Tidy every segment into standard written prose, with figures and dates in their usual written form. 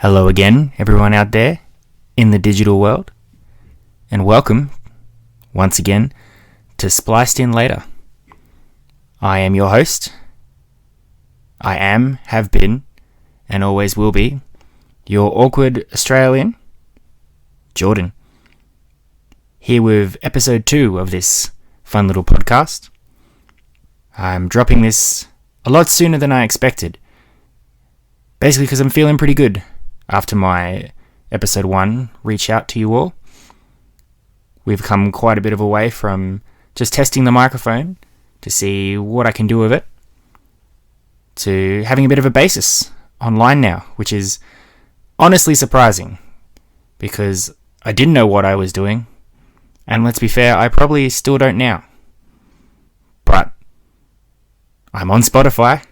Hello again, everyone out there in the digital world, and welcome once again to Spliced In Later. I am your host. I am, have been, and always will be your awkward Australian, Jordan. Here with episode 2 of this fun little podcast. I'm dropping this a lot sooner than I expected. Basically because I'm feeling pretty good after my episode 1 reach out to you all. We've come quite a bit of a way from just testing the microphone to see what I can do with it to having a bit of a basis online now, which is honestly surprising because I didn't know what I was doing, and let's be fair, I probably still don't now. But I'm on Spotify,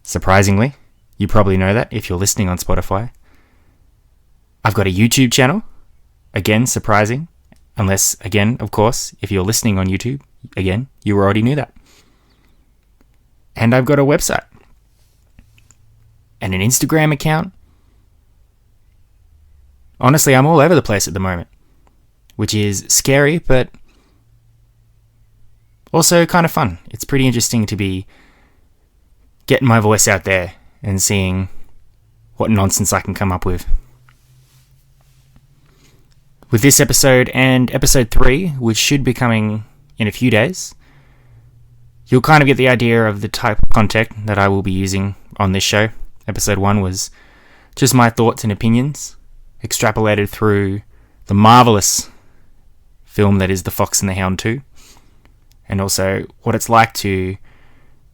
surprisingly. You probably know that if you're listening on Spotify. I've got a YouTube channel. Again, surprising. Unless, again, of course, if you're listening on YouTube, again, you already knew that. And I've got a website. And an Instagram account. Honestly, I'm all over the place at the moment. Which is scary, but also kind of fun. It's pretty interesting to be getting my voice out there and seeing what nonsense I can come up with. With this episode and episode 3, which should be coming in a few days, you'll kind of get the idea of the type of content that I will be using on this show. Episode 1 was just my thoughts and opinions, extrapolated through the marvellous film that is The Fox and the Hound 2, and also what it's like to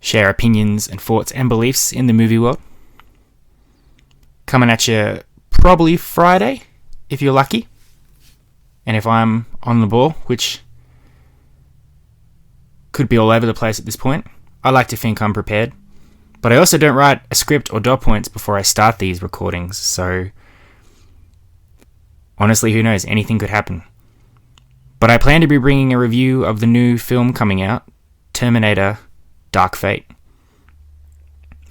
share opinions and thoughts and beliefs in the movie world. Coming at you probably Friday, if you're lucky. And if I'm on the ball, which could be all over the place at this point, I like to think I'm prepared. But I also don't write a script or dot points before I start these recordings, so honestly, who knows? Anything could happen. But I plan to be bringing a review of the new film coming out, Terminator Dark Fate.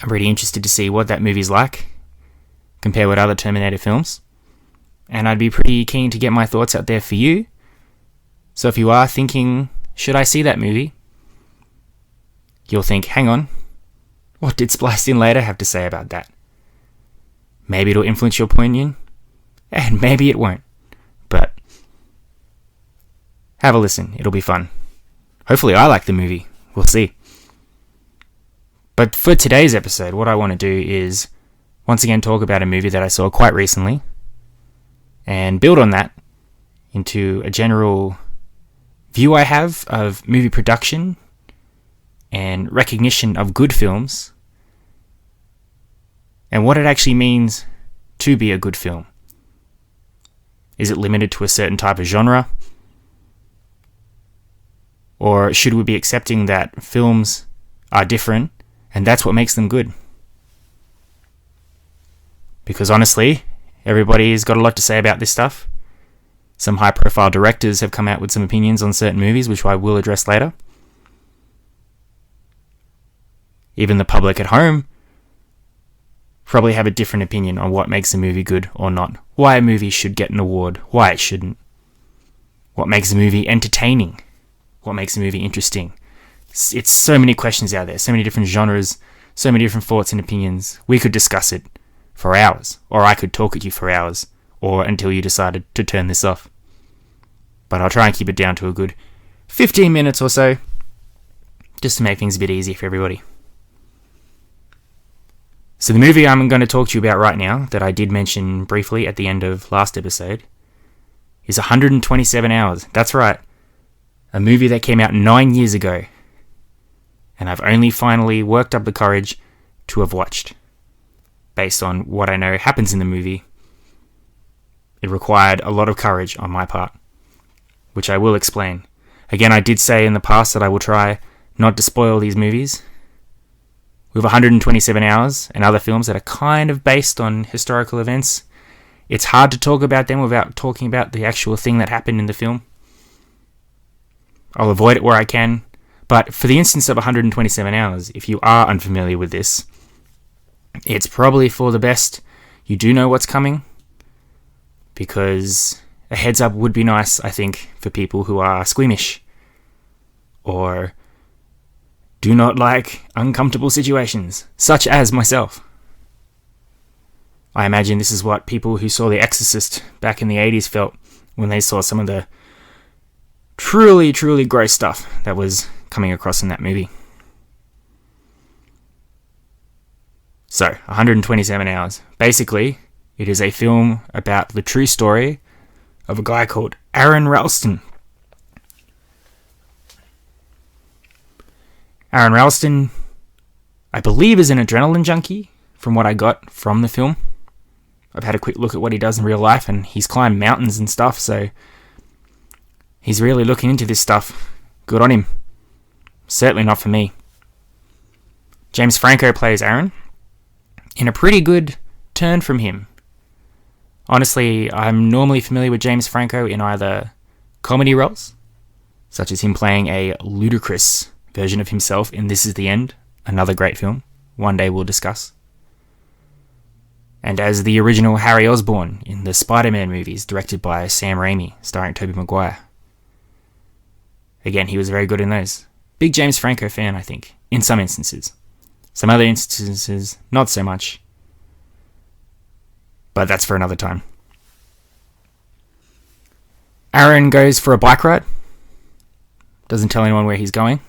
I'm pretty interested to see what that movie's like, compared with other Terminator films. And I'd be pretty keen to get my thoughts out there for you. So if you are thinking, should I see that movie? You'll think, hang on, what did Spliced In Later have to say about that? Maybe it'll influence your opinion, and maybe it won't. But have a listen, it'll be fun. Hopefully I like the movie, we'll see. But for today's episode, what I want to do is once again talk about a movie that I saw quite recently and build on that into a general view I have of movie production and recognition of good films and what it actually means to be a good film. Is it limited to a certain type of genre? Or should we be accepting that films are different and that's what makes them good? Because honestly, everybody's got a lot to say about this stuff. Some high-profile directors have come out with some opinions on certain movies, which I will address later. Even the public at home probably have a different opinion on what makes a movie good or not. Why a movie should get an award, why it shouldn't. What makes a movie entertaining. What makes a movie interesting. It's so many questions out there, so many different genres, so many different thoughts and opinions. We could discuss it for hours, or I could talk at you for hours, or until you decided to turn this off. But I'll try and keep it down to a good 15 minutes or so, just to make things a bit easier for everybody. So the movie I'm going to talk to you about right now, that I did mention briefly at the end of last episode, is 127 Hours. That's right, a movie that came out 9 years ago, and I've only finally worked up the courage to have watched. Based on what I know happens in the movie, it required a lot of courage on my part, which I will explain. Again, I did say in the past that I will try not to spoil these movies. With 127 Hours and other films that are kind of based on historical events, it's hard to talk about them without talking about the actual thing that happened in the film. I'll avoid it where I can, but for the instance of 127 Hours, if you are unfamiliar with this, it's probably for the best you do know what's coming, because a heads up would be nice, I think, for people who are squeamish or do not like uncomfortable situations, such as myself. I imagine this is what people who saw The Exorcist back in the 80s felt when they saw some of the truly, truly gross stuff that was coming across in that movie. So, 127 hours. Basically, it is a film about the true story of a guy called Aaron Ralston. Aaron Ralston, I believe, is an adrenaline junkie, from what I got from the film. I've had a quick look at what he does in real life, and he's climbed mountains and stuff, so he's really looking into this stuff. Good on him. Certainly not for me. James Franco plays Aaron, in a pretty good turn from him. Honestly, I'm normally familiar with James Franco in either comedy roles, such as him playing a ludicrous version of himself in This Is the End, another great film, one day we'll discuss, and as the original Harry Osborn in the Spider-Man movies directed by Sam Raimi, starring Tobey Maguire. Again, he was very good in those. Big James Franco fan, I think, in some instances. Some other instances, not so much. But that's for another time. Aaron goes for a bike ride. Doesn't tell anyone where he's going.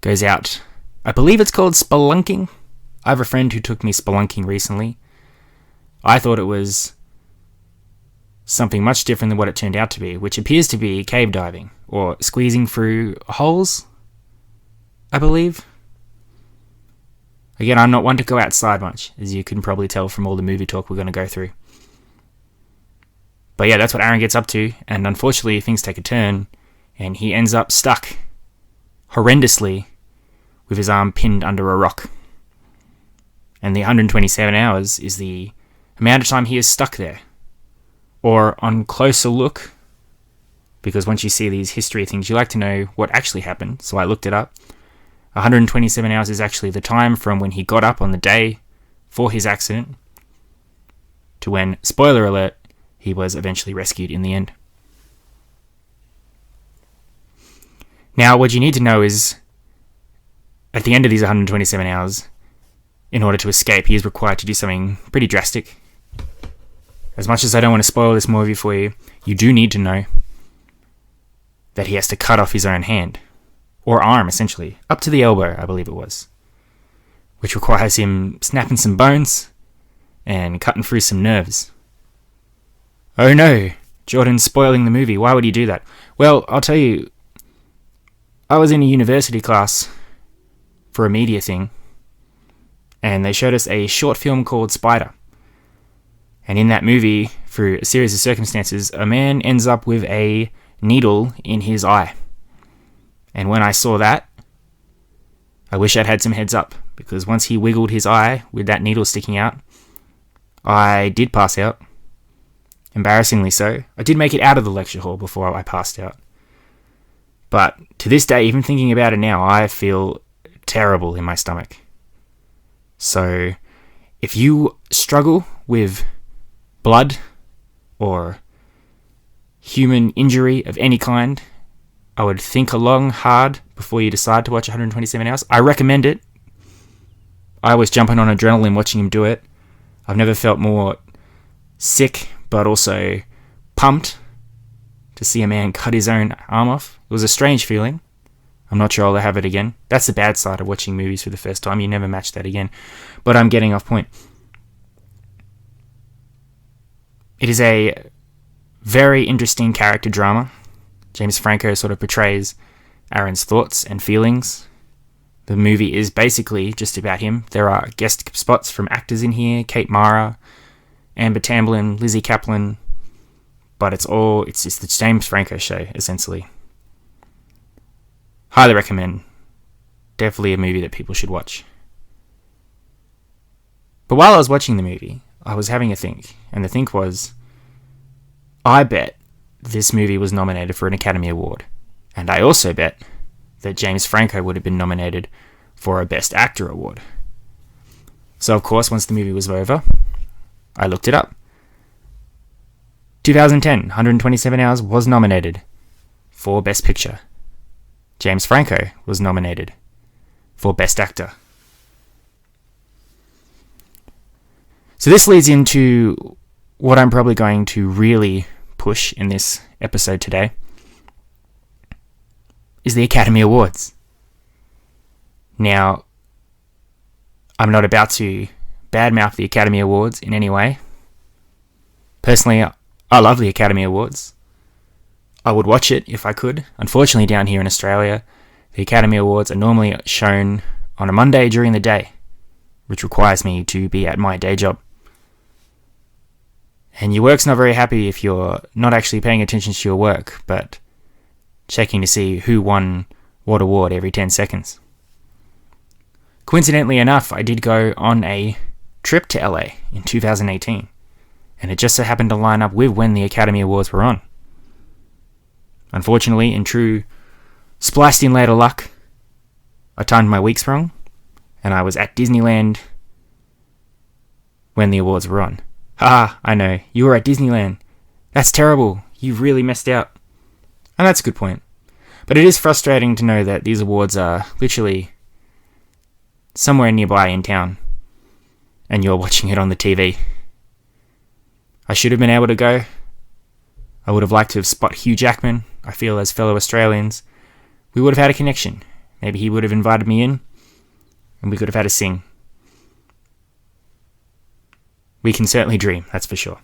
Goes out. I believe it's called spelunking. I have a friend who took me spelunking recently. I thought it was something much different than what it turned out to be, which appears to be cave diving, or squeezing through holes, I believe. Again, I'm not one to go outside much, as you can probably tell from all the movie talk we're going to go through. But yeah, that's what Aaron gets up to, and unfortunately things take a turn, and he ends up stuck, horrendously, with his arm pinned under a rock. And the 127 hours is the amount of time he is stuck there. Or on closer look, because once you see these history things, you like to know what actually happened, so I looked it up. 127 hours is actually the time from when he got up on the day for his accident to when, spoiler alert, he was eventually rescued in the end. Now, what you need to know is, at the end of these 127 hours, in order to escape, he is required to do something pretty drastic. As much as I don't want to spoil this movie for you, you do need to know that he has to cut off his own hand. Or arm, essentially. Up to the elbow, I believe it was. Which requires him snapping some bones and cutting through some nerves. Oh no, Jordan's spoiling the movie. Why would he do that? Well, I'll tell you, I was in a university class for a media thing, and they showed us a short film called Spider. And in that movie, through a series of circumstances, a man ends up with a needle in his eye. And when I saw that, I wish I'd had some heads up, because once he wiggled his eye with that needle sticking out, I did pass out. Embarrassingly so. I did make it out of the lecture hall before I passed out. But to this day, even thinking about it now, I feel terrible in my stomach. So if you struggle with blood or human injury of any kind, I would think long, hard before you decide to watch 127 hours. I recommend it. I was jumping on adrenaline watching him do it. I've never felt more sick, but also pumped to see a man cut his own arm off. It was a strange feeling. I'm not sure I'll have it again. That's the bad side of watching movies for the first time. You never match that again. But I'm getting off point. It is a very interesting character drama. James Franco sort of portrays Aaron's thoughts and feelings. The movie is basically just about him. There are guest spots from actors in here, Kate Mara, Amber Tamblyn, Lizzie Kaplan, but it's the James Franco show, essentially. Highly recommend. Definitely a movie that people should watch. But while I was watching the movie, I was having a think, and the think was, I bet this movie was nominated for an Academy Award. And I also bet that James Franco would have been nominated for a Best Actor award. So, of course, once the movie was over, I looked it up. 2010, 127 Hours was nominated for Best Picture. James Franco was nominated for Best Actor. So this leads into what I'm probably going to really push in this episode today, is the Academy Awards. Now, I'm not about to badmouth the Academy Awards in any way. Personally, I love the Academy Awards. I would watch it if I could. Unfortunately, down here in Australia, the Academy Awards are normally shown on a Monday during the day, which requires me to be at my day job. And your work's not very happy if you're not actually paying attention to your work, but checking to see who won what award every 10 seconds. Coincidentally enough, I did go on a trip to LA in 2018, and it just so happened to line up with when the Academy Awards were on. Unfortunately, in true Spliced In Later luck, I timed my weeks wrong, and I was at Disneyland when the awards were on. Haha, I know, you were at Disneyland. That's terrible, you've really messed out. And that's a good point. But it is frustrating to know that these awards are literally somewhere nearby in town, and you're watching it on the TV. I should have been able to go. I would have liked to have spot Hugh Jackman. I feel as fellow Australians, we would have had a connection. Maybe he would have invited me in, and we could have had a sing. We can certainly dream, that's for sure.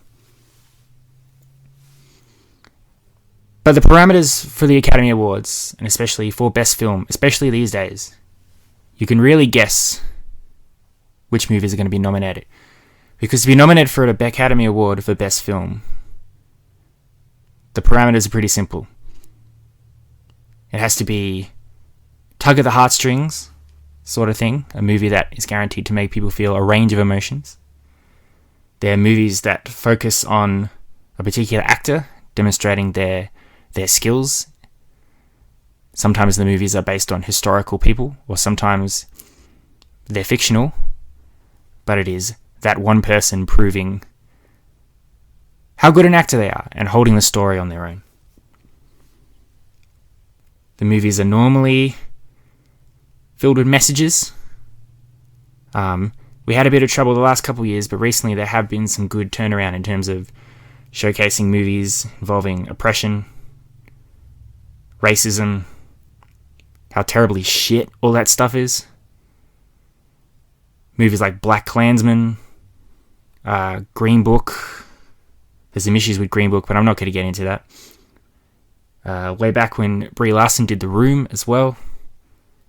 But the parameters for the Academy Awards, and especially for Best Film, especially these days, you can really guess which movies are going to be nominated. Because to be nominated for an Academy Award for Best Film, the parameters are pretty simple. It has to be tug at the heartstrings sort of thing, a movie that is guaranteed to make people feel a range of emotions. They're movies that focus on a particular actor demonstrating their skills. Sometimes the movies are based on historical people, or sometimes they're fictional, but it is that one person proving how good an actor they are and holding the story on their own. The movies are normally filled with messages. We had a bit of trouble the last couple of years, but recently there have been some good turnaround in terms of showcasing movies involving oppression, racism, how terribly shit all that stuff is. Movies like Black Klansman, Green Book. There's some issues with Green Book, but I'm not going to get into that. Way back when Brie Larson did The Room as well.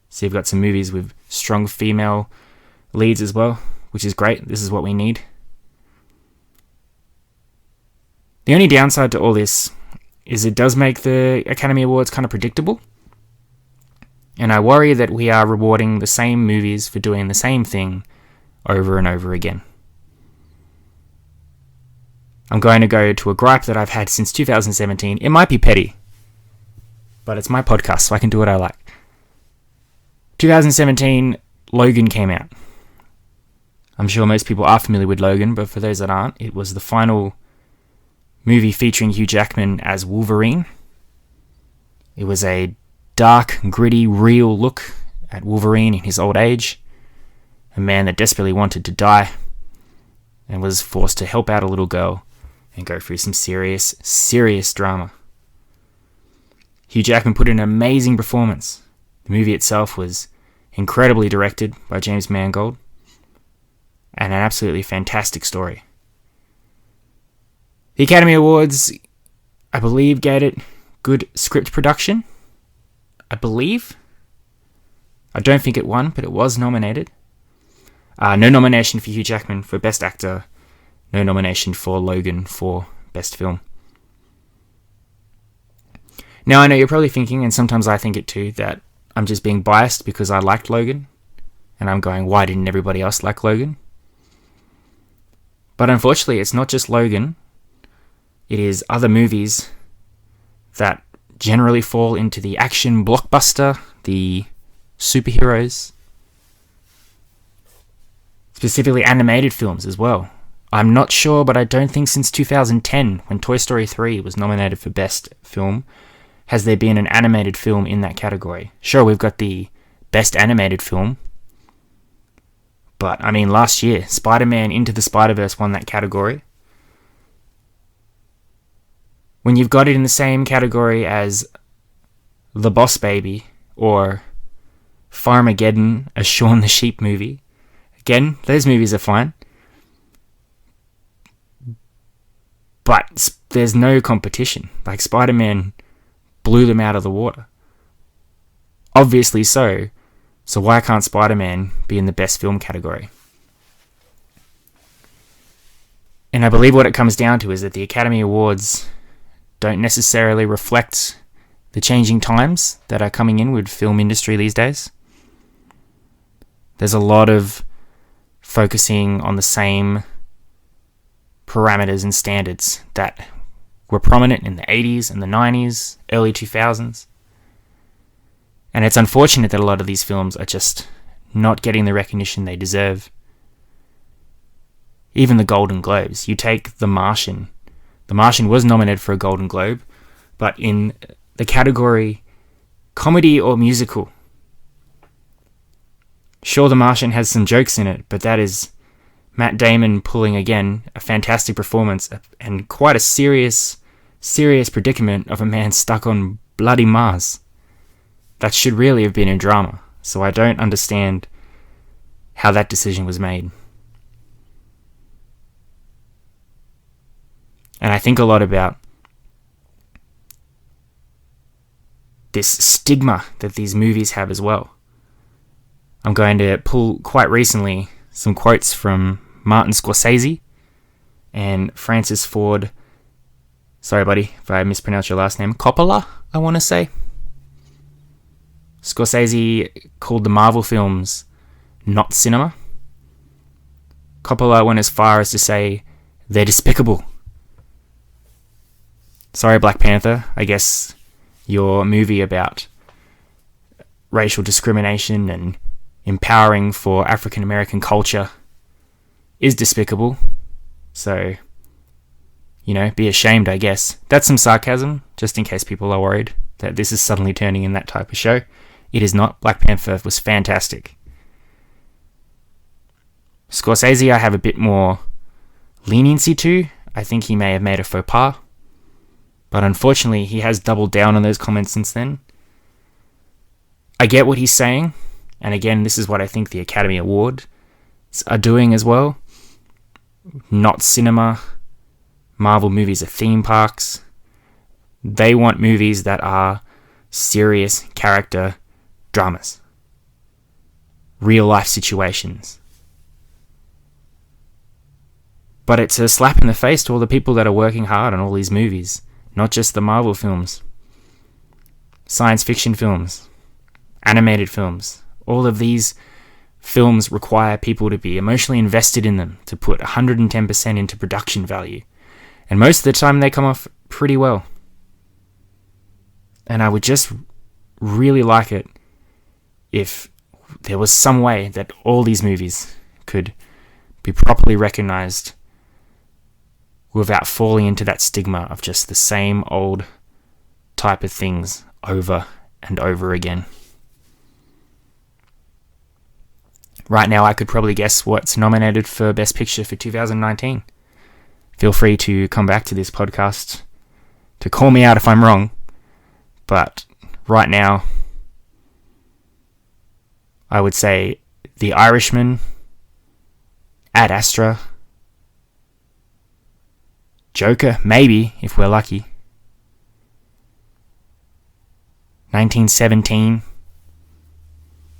So you've got some movies with strong female leads as well, which is great. This is what we need. The only downside to all this is it does make the Academy Awards kind of predictable. And I worry that we are rewarding the same movies for doing the same thing over and over again. I'm going to go to a gripe that I've had since 2017. It might be petty, but it's my podcast, so I can do what I like. 2017, Logan came out. I'm sure most people are familiar with Logan, but for those that aren't, it was the final movie featuring Hugh Jackman as Wolverine. It was a dark, gritty, real look at Wolverine in his old age, a man that desperately wanted to die and was forced to help out a little girl and go through some serious, serious drama. Hugh Jackman put in an amazing performance. The movie itself was incredibly directed by James Mangold, and an absolutely fantastic story. The Academy Awards, I believe, gave it good script production. I believe. I don't think it won, but it was nominated. No nomination for Hugh Jackman for Best Actor. No nomination for Logan for Best Film. Now, I know you're probably thinking, and sometimes I think it too, that I'm just being biased because I liked Logan. And I'm going, why didn't everybody else like Logan? But unfortunately, it's not just Logan. It is other movies that generally fall into the action blockbuster, the superheroes, Specifically animated films as well. I'm not sure, but I don't think since 2010, when Toy Story 3 was nominated for Best Film, has there been an animated film in that category. Sure, we've got the Best Animated Film, but I mean, last year, Spider-Man Into the Spider-Verse won that category. When you've got it in the same category as The Boss Baby or Farmageddon, a Shaun the Sheep movie, again, those movies are fine. But there's no competition. Like, Spider-Man blew them out of the water. Obviously so. So why can't Spider-Man be in the best film category? And I believe what it comes down to is that the Academy Awards don't necessarily reflect the changing times that are coming in with film industry these days. There's a lot of focusing on the same parameters and standards that were prominent in the 80s and the 90s, early 2000s. And it's unfortunate that a lot of these films are just not getting the recognition they deserve. Even the Golden Globes. You take The Martian. The Martian was nominated for a Golden Globe, but in the category comedy or musical. Sure, The Martian has some jokes in it, but that is Matt Damon pulling, again, a fantastic performance and quite a serious predicament of a man stuck on bloody Mars. That should really have been a drama, so I don't understand how that decision was made. And I think a lot about this stigma that these movies have as well. I'm going to pull quite recently some quotes from Martin Scorsese and Francis Ford. Sorry, buddy, if I mispronounced your last name. Coppola, I want to say. Scorsese called the Marvel films not cinema. Coppola went as far as to say they're despicable. Sorry, Black Panther. I guess your movie about racial discrimination and empowering for African American culture is despicable. So, be ashamed, I guess. That's some sarcasm, just in case people are worried that this is suddenly turning in that type of show. It is not. Black Panther was fantastic. Scorsese, I have a bit more leniency to. I think he may have made a faux pas. But unfortunately, he has doubled down on those comments since then. I get what he's saying. And again, this is what I think the Academy Awards are doing as well. Not cinema. Marvel movies are theme parks. They want movies that are serious character dramas. Real life situations. But it's a slap in the face to all the people that are working hard on all these movies. Not just the Marvel films. Science fiction films. Animated films. All of these films require people to be emotionally invested in them, to put 110% into production value. And most of the time they come off pretty well. And I would just really like it if there was some way that all these movies could be properly recognized without falling into that stigma of just the same old type of things over and over again. Right now, I could probably guess what's nominated for Best Picture for 2019. Feel free to come back to this podcast to call me out if I'm wrong. But right now, I would say The Irishman, Ad Astra, Joker, maybe, if we're lucky. 1917.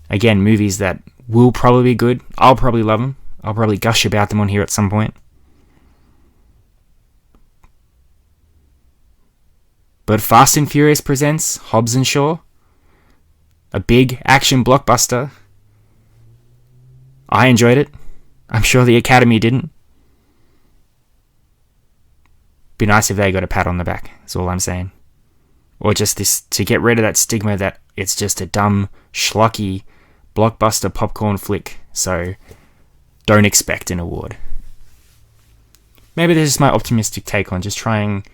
Again, movies that will probably be good. I'll probably love them. I'll probably gush about them on here at some point. But Fast and Furious presents Hobbs and Shaw. A big action blockbuster. I enjoyed it. I'm sure the Academy didn't. Be nice if they got a pat on the back, that's all I'm saying. Or just this, to get rid of that stigma that it's just a dumb, schlocky, blockbuster popcorn flick. So, don't expect an award. Maybe this is my optimistic take on just trying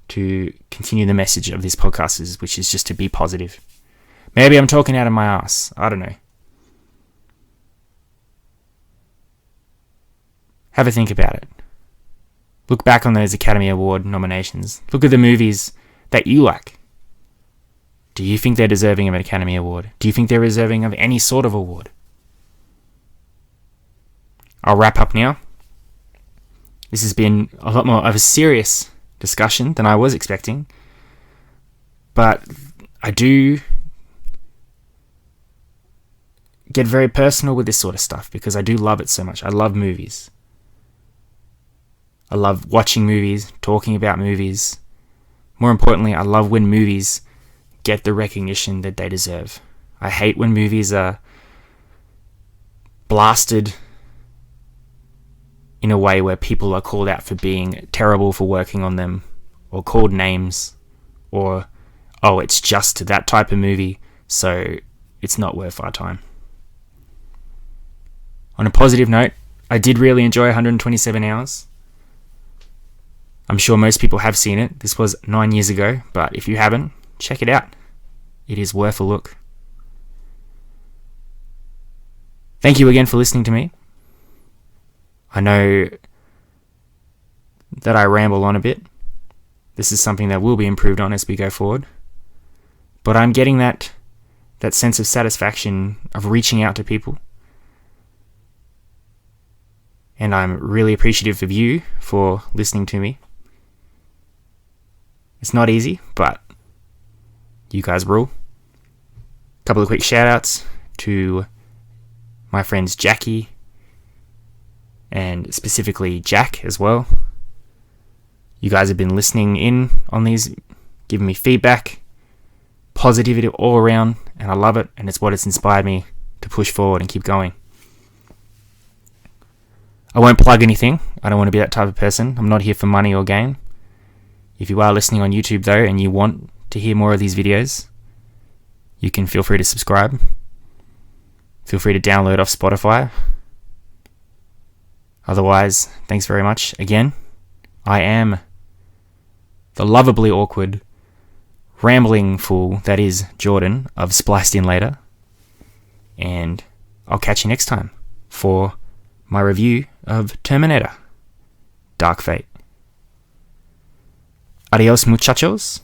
to continue the message of this podcast, which is just to be positive. Maybe I'm talking out of my ass. I don't know. Have a think about it. Look back on those Academy Award nominations. Look at the movies that you like. Do you think they're deserving of an Academy Award? Do you think they're deserving of any sort of award? I'll wrap up now. This has been a lot more of a serious discussion than I was expecting. But I do get very personal with this sort of stuff because I do love it so much. I love movies. I love watching movies, talking about movies. More importantly, I love when movies get the recognition that they deserve. I hate when movies are blasted in a way where people are called out for being terrible for working on them, or called names, or, oh, it's just that type of movie, so it's not worth our time. On a positive note, I did really enjoy 127 Hours. I'm sure most people have seen it. This was 9 years ago, but if you haven't, check it out. It is worth a look. Thank you again for listening to me. I know that I ramble on a bit. This is something that will be improved on as we go forward. But I'm getting that sense of satisfaction of reaching out to people. And I'm really appreciative of you for listening to me. It's not easy, but you guys rule. A couple of quick shout outs to my friends Jackie and specifically Jack as well. You guys have been listening in on these, giving me feedback, positivity all around, and I love it, and it's what has inspired me to push forward and keep going. I won't plug anything. I don't want to be that type of person. I'm not here for money or gain. If you are listening on YouTube though and you want to hear more of these videos, you can feel free to subscribe. Feel free to download off Spotify. Otherwise, thanks very much. Again, I am the lovably awkward, rambling fool that is Jordan of Spliced In Later. And I'll catch you next time for my review of Terminator Dark Fate. Adios, muchachos.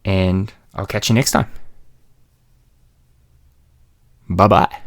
And I'll catch you next time. Bye-bye.